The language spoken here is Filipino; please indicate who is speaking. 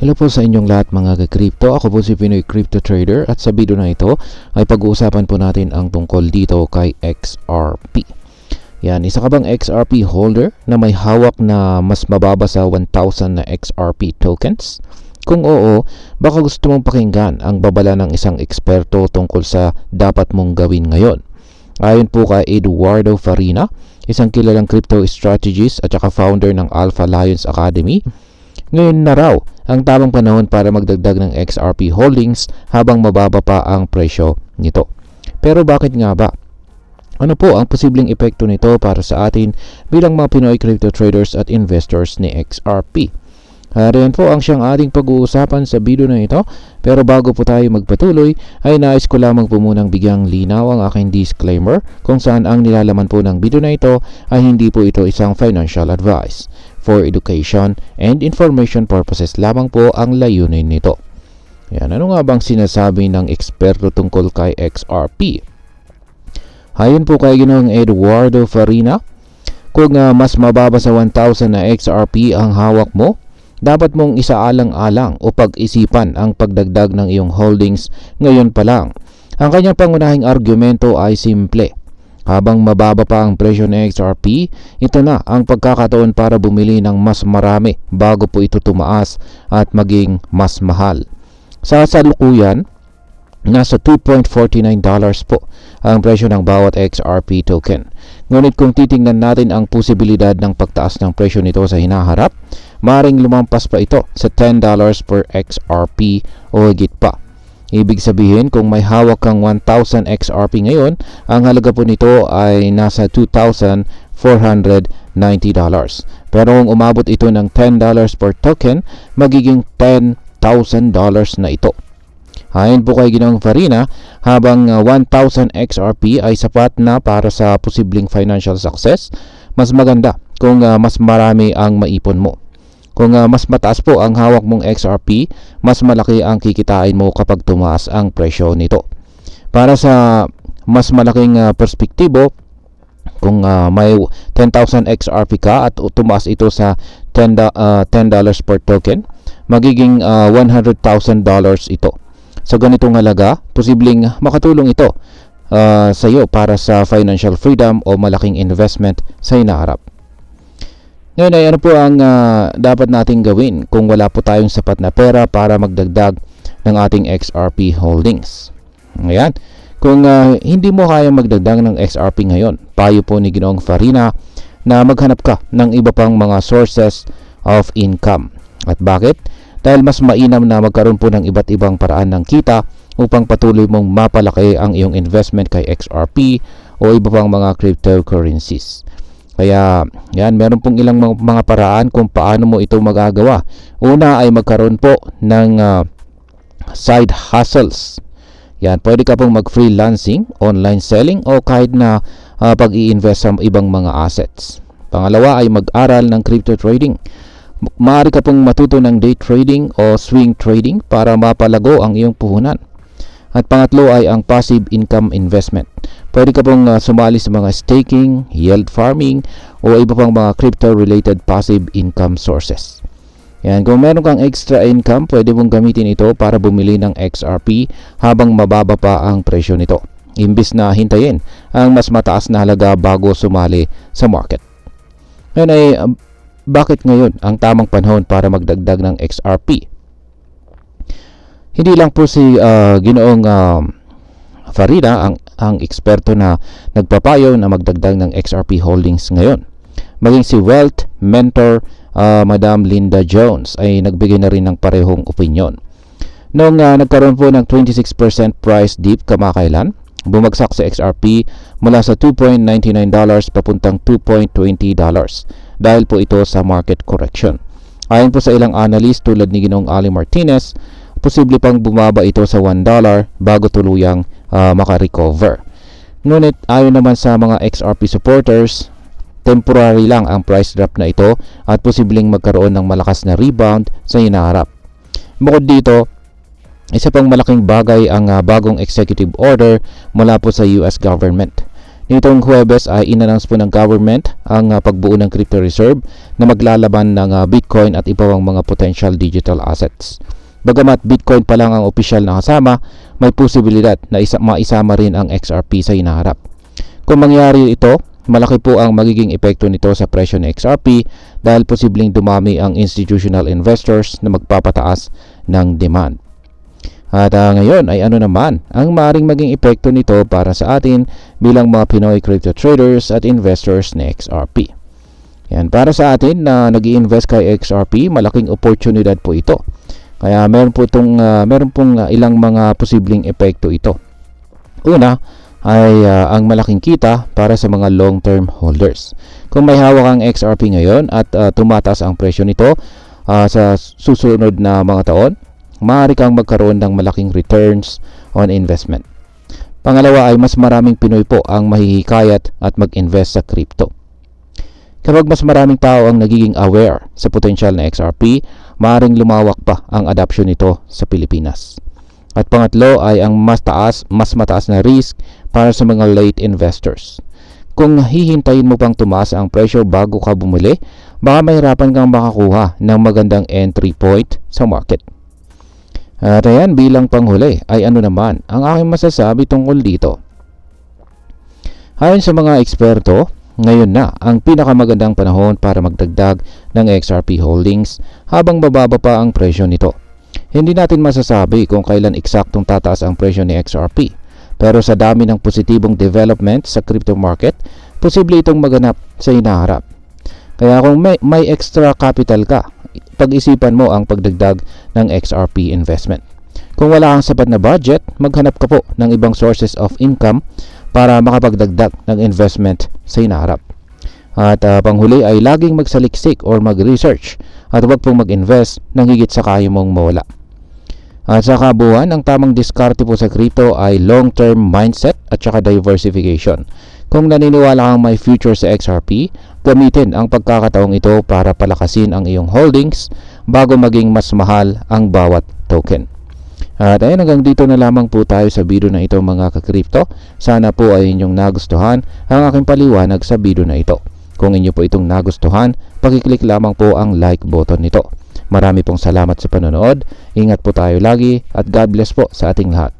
Speaker 1: Hello po sa inyong lahat mga ka-crypto. Ako po si Pinoy Crypto Trader at sa video na ito ay pag-uusapan po natin ang tungkol dito kay XRP. Yan, isa ka bang XRP holder na may hawak na mas mababa sa 1,000 na XRP tokens? Kung oo, baka gusto mong pakinggan ang babala ng isang eksperto tungkol sa dapat mong gawin ngayon. Ayon po kay Eduardo Farina, isang kilalang crypto strategist at saka founder ng Alpha Lions Academy, ngayon na raw ang tamang panahon para magdagdag ng XRP holdings habang mababa pa ang presyo nito. Pero bakit nga ba? Ano po ang posibleng epekto nito para sa atin bilang mga Pinoy crypto traders at investors ni XRP? Riyan po ang siyang ating pag-uusapan sa video na ito. Pero bago po tayo magpatuloy ay nais ko lamang po munang bigyang linaw ang aking disclaimer kung saan ang nilalaman po ng video na ito ay hindi po ito isang financial advice. For education and information purposes lamang po ang layunin nito. Yan, ano nga bang sinasabi ng eksperto tungkol kay XRP? Ayon po kay Ginoong Eduardo Farina, kung mas mababa sa 1,000 na XRP ang hawak mo, dapat mong isaalang-alang o pag-isipan ang pagdagdag ng iyong holdings ngayon pa lang. Ang kanyang pangunahing argumento ay simple. Habang mababa pa ang presyo ng XRP, ito na ang pagkakataon para bumili ng mas marami bago po ito tumaas at maging mas mahal. Sa salukuyan, nasa $2.49 po ang presyo ng bawat XRP token. Ngunit kung titingnan natin ang posibilidad ng pagtaas ng presyo nito sa hinaharap, maring lumampas pa ito sa $10 per XRP o higit pa. Ibig sabihin, kung may hawak kang 1,000 XRP ngayon, ang halaga po nito ay nasa $2,490. Pero kung umabot ito ng $10 per token, magiging $10,000 na ito. Ayon po kay Ginoong Farina, habang 1,000 XRP ay sapat na para sa posibleng financial success, mas maganda kung mas marami ang maipon mo. Kung mas mataas po ang hawak mong XRP, mas malaki ang kikitain mo kapag tumaas ang presyo nito. Para sa mas malaking perspektibo, kung may 10,000 XRP ka at tumaas ito sa $10 per token, magiging $100,000 ito. Sa ganitong halaga, posibleng makatulong ito sa iyo para sa financial freedom o malaking investment sa hinaharap. Ngayon ay ano po ang dapat nating gawin kung wala po tayong sapat na pera para magdagdag ng ating XRP holdings. Ngayon, kung hindi mo kayang magdagdag ng XRP ngayon, payo po ni Ginoong Farina na maghanap ka ng iba pang mga sources of income. At bakit? Dahil mas mainam na magkaroon po ng iba't ibang paraan ng kita upang patuloy mong mapalaki ang iyong investment kay XRP o iba pang mga cryptocurrencies. Kaya yan, meron pong ilang mga paraan kung paano mo ito magagawa. Una ay magkaroon po ng side hustles. Yan, pwede ka pong mag-freelancing, online selling o kahit na pag-i-invest sa ibang mga assets. Pangalawa ay mag-aral ng crypto trading. Maaari ka pong matuto ng day trading o swing trading para mapalago ang iyong puhunan. At pangatlo ay ang passive income investment. Pwede ka pong sumali sa mga staking, yield farming, o iba pang mga crypto-related passive income sources. Yan, kung meron kang extra income, pwede mong gamitin ito para bumili ng XRP habang mababa pa ang presyo nito, imbis na hintayin ang mas mataas na halaga bago sumali sa market. Yan ay bakit ngayon ang tamang panahon para magdagdag ng XRP? Hindi lang po si Ginoong Farina ang eksperto na nagpapayo na magdagdag ng XRP holdings ngayon. Maging si Wealth Mentor Madam Linda Jones ay nagbigay na rin ng parehong opinyon. Noong nagkaroon po ng 26% price dip kamakailan, bumagsak sa XRP mula sa $2.99 papuntang $2.20 dahil po ito sa market correction. Ayon po sa ilang analyst tulad ni Ginoong Ali Martinez, posible pang bumaba ito sa $1 bago tuluyang makarecover. Ngunit ayon naman sa mga XRP supporters, temporary lang ang price drop na ito at posibleng magkaroon ng malakas na rebound sa hinaharap. Bukod dito, isa pang malaking bagay ang bagong executive order mula po sa US government. Nitong Huwebes ay inannounce po ng government ang pagbuo ng crypto reserve na maglalaban ng Bitcoin at iba pang mga potential digital assets. Bagamat Bitcoin pa lang ang opisyal na kasama, may posibilidad na maisama rin ang XRP sa hinaharap. Kung mangyari ito, malaki po ang magiging epekto nito sa presyo ng XRP dahil posibleng dumami ang institutional investors na magpapataas ng demand. At ngayon ay ano naman ang maaaring maging epekto nito para sa atin bilang mga Pinoy crypto traders at investors ng XRP. Yan, para sa atin na nag-i-invest kay XRP, malaking oportunidad po ito. Kaya meron pong ilang mga posibleng epekto ito. Una ay ang malaking kita para sa mga long-term holders. Kung may hawak ang XRP ngayon at tumataas ang presyo nito sa susunod na mga taon, maaari kang magkaroon ng malaking returns on investment. Pangalawa ay mas maraming Pinoy po ang mahihikayat at mag-invest sa crypto. Kapag mas maraming tao ang nagiging aware sa potensyal na XRP, maaaring lumawak pa ang adoption nito sa Pilipinas. At pangatlo ay ang mas mataas na risk para sa mga late investors. Kung hihintayin mo pang tumaas ang presyo bago ka bumili, baka mahirapan kang makakuha ng magandang entry point sa market. At ayan, bilang panghuli ay ano naman ang aking masasabi tungkol dito. Ayon sa mga eksperto, ngayon na ang pinakamagandang panahon para magdagdag ng XRP holdings habang bababa pa ang presyo nito. Hindi natin masasabi kung kailan eksaktong tataas ang presyo ni XRP, pero sa dami ng positibong development sa crypto market, posible itong maganap sa hinaharap. Kaya kung may extra capital ka, pag-isipan mo ang pagdagdag ng XRP investment. Kung wala kang sapat na budget, maghanap ka po ng ibang sources of income para makapagdagdag ng investment sa hinaharap. At panghuli ay laging magsaliksik or mag-research at huwag pong mag-invest ng higit sa kaya mong mawala. At sa kabuuan, ang tamang diskarte po sa crypto ay long-term mindset at saka diversification. Kung naniniwala kang may future sa XRP, gamitin ang pagkakataong ito para palakasin ang iyong holdings bago maging mas mahal ang bawat token. At ayun, hanggang dito na lamang po tayo sa video na ito mga ka-crypto. Sana po ay inyong nagustuhan ang aking paliwanag sa video na ito. Kung inyo po itong nagustuhan, pakiclick lamang po ang like button nito. Marami pong salamat sa panonood. Ingat po tayo lagi at God bless po sa ating lahat.